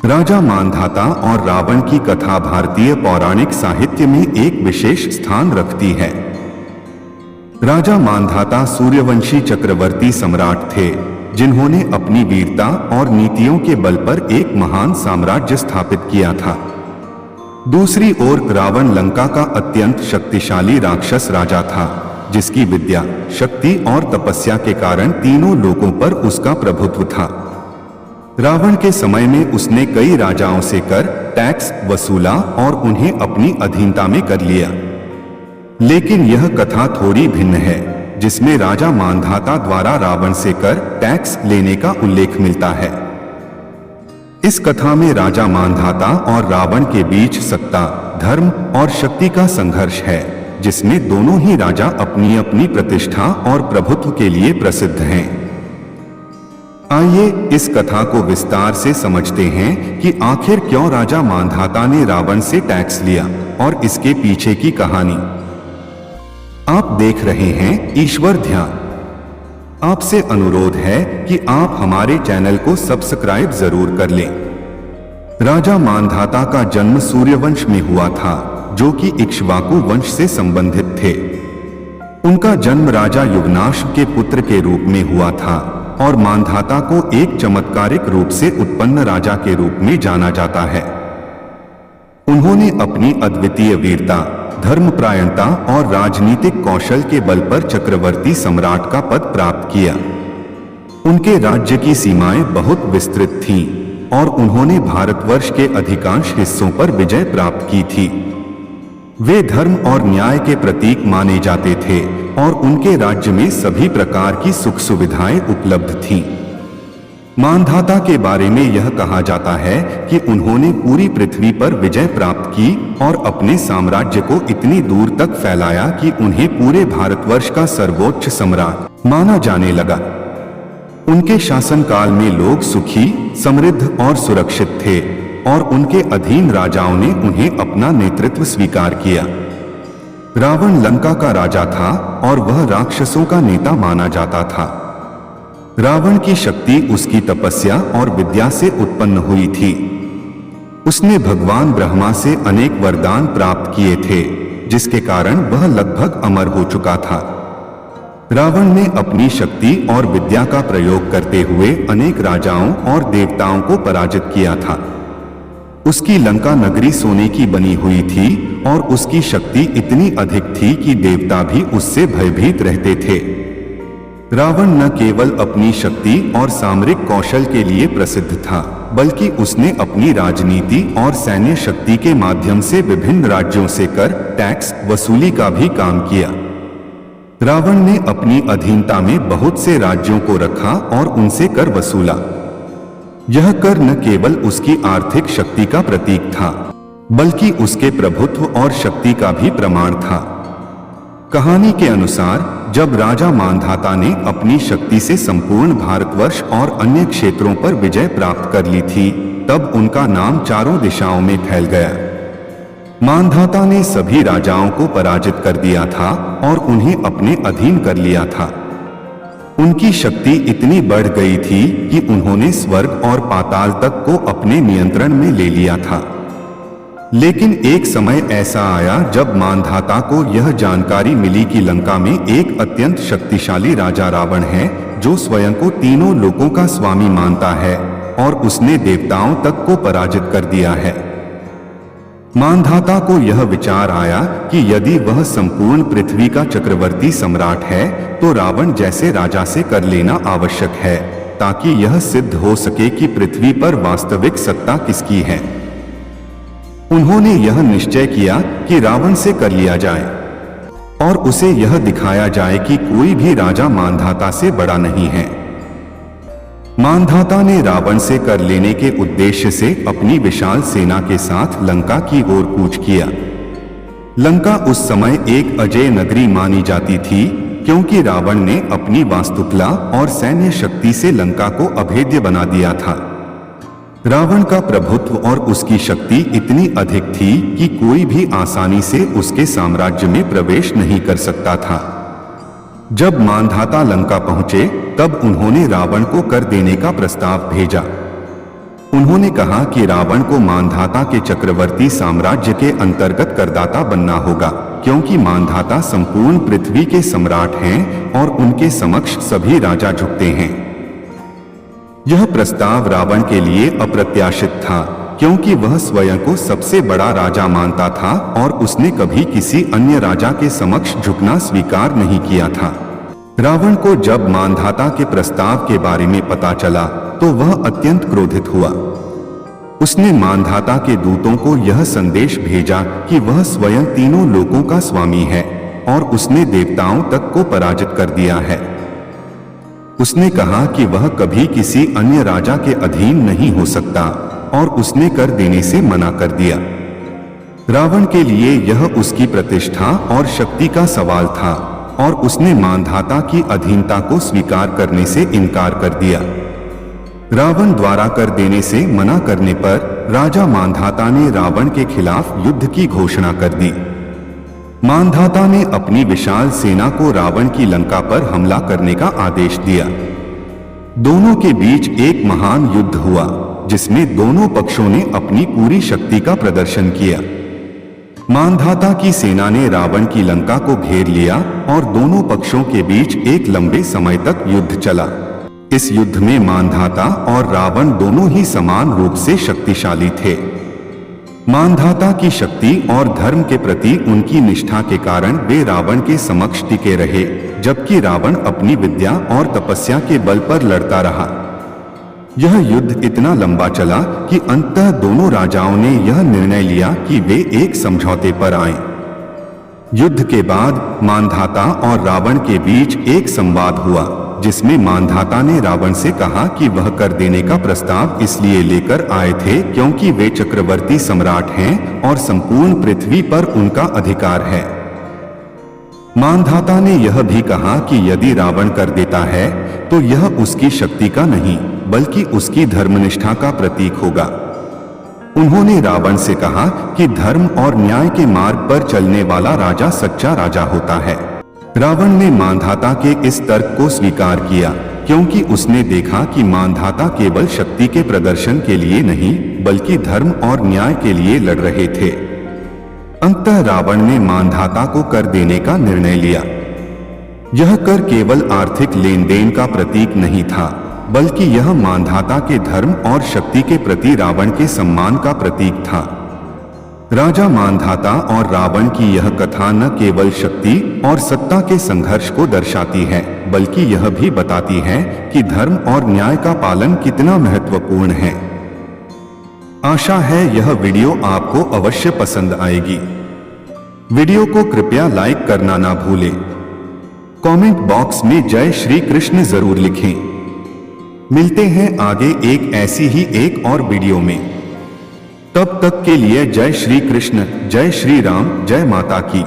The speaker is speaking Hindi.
राजा मांधाता और रावण की कथा भारतीय पौराणिक साहित्य में एक विशेष स्थान रखती है। राजा मांधाता सूर्यवंशी चक्रवर्ती सम्राट थे, जिन्होंने अपनी वीरता और नीतियों के बल पर एक महान साम्राज्य स्थापित किया था। दूसरी ओर रावण लंका का अत्यंत शक्तिशाली राक्षस राजा था, जिसकी विद्या, शक्ति और तपस्या के कारण तीनों लोकों पर उसका प्रभुत्व था। रावण के समय में उसने कई राजाओं से कर टैक्स वसूला और उन्हें अपनी अधीनता में कर लिया। लेकिन यह कथा थोड़ी भिन्न है, जिसमें राजा मांधाता द्वारा रावण से कर टैक्स लेने का उल्लेख मिलता है। इस कथा में राजा मांधाता और रावण के बीच सत्ता, धर्म और शक्ति का संघर्ष है, जिसमें दोनों ही राजा अपनी अपनी प्रतिष्ठा और प्रभुत्व के लिए प्रसिद्ध हैं। आइए इस कथा को विस्तार से समझते हैं कि आखिर क्यों राजा मांधाता ने रावण से टैक्स लिया और इसके पीछे की कहानी। आप देख रहे हैं ईश्वर ध्यान। आपसे अनुरोध है कि आप हमारे चैनल को सब्सक्राइब जरूर कर लें। राजा मांधाता का जन्म सूर्यवंश में हुआ था, जो कि इक्ष्वाकु वंश से संबंधित थे। उनका जन्म राजा युगनाश्व के पुत्र के रूप में हुआ था और मांधाता को एक चमत्कारिक रूप से उत्पन्न राजा के रूप में जाना जाता है। उन्होंने अपनी अद्वितीय वीरता, धर्मपरायणता और राजनीतिक कौशल के बल पर चक्रवर्ती सम्राट का पद प्राप्त किया। उनके राज्य की सीमाएं बहुत विस्तृत थीं और उन्होंने भारतवर्ष के अधिकांश हिस्सों पर विजय प्राप्त की थी। वे धर्म और न्याय के प्रतीक माने जाते थे और उनके राज्य में सभी प्रकार की सुख सुविधाएं उपलब्ध थीं। मांधाता के बारे में यह कहा जाता है कि उन्होंने पूरी पृथ्वी पर विजय प्राप्त की और अपने साम्राज्य को इतनी दूर तक फैलाया कि उन्हें पूरे भारतवर्ष का सर्वोच्च सम्राट माना जाने लगा। उनके शासनकाल में लोग सुखी, समृद्ध और सुरक्षित थे और उनके अधीन राजाओं ने उन्हें अपना नेतृत्व स्वीकार किया। रावण लंका का राजा था और वह राक्षसों का नेता माना जाता था। रावण की शक्ति उसकी तपस्या और विद्या से उत्पन्न हुई थी। उसने भगवान ब्रह्मा से अनेक वरदान प्राप्त किए थे, जिसके कारण वह लगभग अमर हो चुका था। रावण ने अपनी शक्ति और विद्या का प्रयोग करते हुए अनेक राजाओं और देवताओं को पराजित किया था। उसकी लंका नगरी सोने की बनी हुई थी और उसकी शक्ति इतनी अधिक थी कि देवता भी उससे भयभीत रहते थे। रावण न केवल अपनी शक्ति और सामरिक कौशल के लिए प्रसिद्ध था, बल्कि उसने अपनी राजनीति और सैन्य शक्ति के माध्यम से विभिन्न राज्यों से कर टैक्स वसूली का भी काम किया। रावण ने अपनी अधीनता में बहुत से राज्यों को रखा और उनसे कर वसूला। यह कर न केवल उसकी आर्थिक शक्ति का प्रतीक था, बल्कि उसके प्रभुत्व और शक्ति का भी प्रमाण था। कहानी के अनुसार जब राजा मांधाता ने अपनी शक्ति से संपूर्ण भारतवर्ष और अन्य क्षेत्रों पर विजय प्राप्त कर ली थी, तब उनका नाम चारों दिशाओं में फैल गया। मांधाता ने सभी राजाओं को पराजित कर दिया था और उन्हें अपने अधीन कर लिया था। उनकी शक्ति इतनी बढ़ गई थी कि उन्होंने स्वर्ग और पाताल तक को अपने नियंत्रण में ले लिया था। लेकिन एक समय ऐसा आया जब मांधाता को यह जानकारी मिली कि लंका में एक अत्यंत शक्तिशाली राजा रावण है, जो स्वयं को तीनों लोकों का स्वामी मानता है और उसने देवताओं तक को पराजित कर दिया है। मांधाता को यह विचार आया कि यदि वह संपूर्ण पृथ्वी का चक्रवर्ती सम्राट है, तो रावण जैसे राजा से कर लेना आवश्यक है, ताकि यह सिद्ध हो सके कि पृथ्वी पर वास्तविक सत्ता किसकी है। उन्होंने यह निश्चय किया कि रावण से कर लिया जाए और उसे यह दिखाया जाए कि कोई भी राजा मांधाता से बड़ा नहीं है। मांधाता ने रावण से कर लेने के उद्देश्य से अपनी विशाल सेना के साथ लंका की ओर कूच किया। लंका उस समय एक अजेय नगरी मानी जाती थी, क्योंकि रावण ने अपनी वास्तुकला और सैन्य शक्ति से लंका को अभेद्य बना दिया था। रावण का प्रभुत्व और उसकी शक्ति इतनी अधिक थी कि कोई भी आसानी से उसके साम्राज्य में प्रवेश नहीं कर सकता था। जब मांधाता लंका पहुंचे, तब उन्होंने रावण को कर देने का प्रस्ताव भेजा। उन्होंने कहा कि रावण को मांधाता के चक्रवर्ती साम्राज्य के अंतर्गत करदाता बनना होगा, क्योंकि मांधाता संपूर्ण पृथ्वी के सम्राट हैं और उनके समक्ष सभी राजा झुकते हैं। यह प्रस्ताव रावण के लिए अप्रत्याशित था, क्योंकि वह स्वयं को सबसे बड़ा राजा मानता था और उसने कभी किसी अन्य राजा के समक्ष झुकना स्वीकार नहीं किया था। रावण को जब मांधाता के प्रस्ताव के बारे में पता चला तो वह अत्यंत क्रोधित हुआ। उसने मांधाता के दूतों को यह संदेश भेजा कि वह स्वयं तीनों लोकों का स्वामी है और उसने देवताओं तक को पराजित कर दिया है। उसने कहा कि वह कभी किसी अन्य राजा के अधीन नहीं हो सकता और उसने कर देने से मना कर दिया। रावण के लिए यह उसकी प्रतिष्ठा और शक्ति का सवाल था और उसने मांधाता की अधीनता को स्वीकार करने से इनकार कर दिया। रावण द्वारा कर देने से मना करने पर राजा मांधाता ने रावण के खिलाफ युद्ध की घोषणा कर दी। मांधाता ने अपनी विशाल सेना को रावण की लंका पर हमला करने का आदेश दिया। दोनों के बीच एक महान युद्ध हुआ, जिसमें दोनों पक्षों ने अपनी पूरी शक्ति का प्रदर्शन किया। मांधाता की सेना ने रावण की लंका को घेर लिया और दोनों पक्षों के बीच एक लंबे समय तक युद्ध चला। इस युद्ध में मांधाता और रावण दोनों ही समान रूप से शक्तिशाली थे। मांधाता की शक्ति और धर्म के प्रति उनकी निष्ठा के कारण वे रावण के समक्ष टिके रहे, जबकि रावण अपनी विद्या और तपस्या के बल पर लड़ता रहा। यह युद्ध इतना लंबा चला कि अंततः दोनों राजाओं ने यह निर्णय लिया कि वे एक समझौते पर आएं। युद्ध के बाद मांधाता और रावण के बीच एक संवाद हुआ, जिसमें मांधाता ने रावण से कहा कि वह कर देने का प्रस्ताव इसलिए लेकर आए थे क्योंकि वे चक्रवर्ती सम्राट हैं और संपूर्ण पृथ्वी पर उनका अधिकार है। मांधाता ने यह भी कहा कि यदि रावण कर देता है तो यह उसकी शक्ति का नहीं बल्कि उसकी धर्मनिष्ठा का प्रतीक होगा। उन्होंने रावण से कहा कि धर्म और न्याय के मार्ग पर चलने वाला राजा सच्चा राजा होता है। रावण ने मांधाता के इस तर्क को स्वीकार किया, क्योंकि उसने देखा कि मांधाता केवल शक्ति के प्रदर्शन के लिए नहीं बल्कि धर्म और न्याय के लिए लड़ रहे थे। अंततः रावण ने मांधाता को कर देने का निर्णय लिया। यह कर केवल आर्थिक लेन देन का प्रतीक नहीं था, बल्कि यह मांधाता के धर्म और शक्ति के प्रति रावण के सम्मान का प्रतीक था। राजा मांधाता और रावण की यह कथा न केवल शक्ति और सत्ता के संघर्ष को दर्शाती है, बल्कि यह भी बताती है कि धर्म और न्याय का पालन कितना महत्वपूर्ण है। आशा है यह वीडियो आपको अवश्य पसंद आएगी। वीडियो को कृपया लाइक करना ना भूलें। कमेंट बॉक्स में जय श्री कृष्ण जरूर लिखें। मिलते हैं आगे एक ऐसी ही एक और वीडियो में। तब तक के लिए जय श्री कृष्ण, जय श्री राम, जय माता की।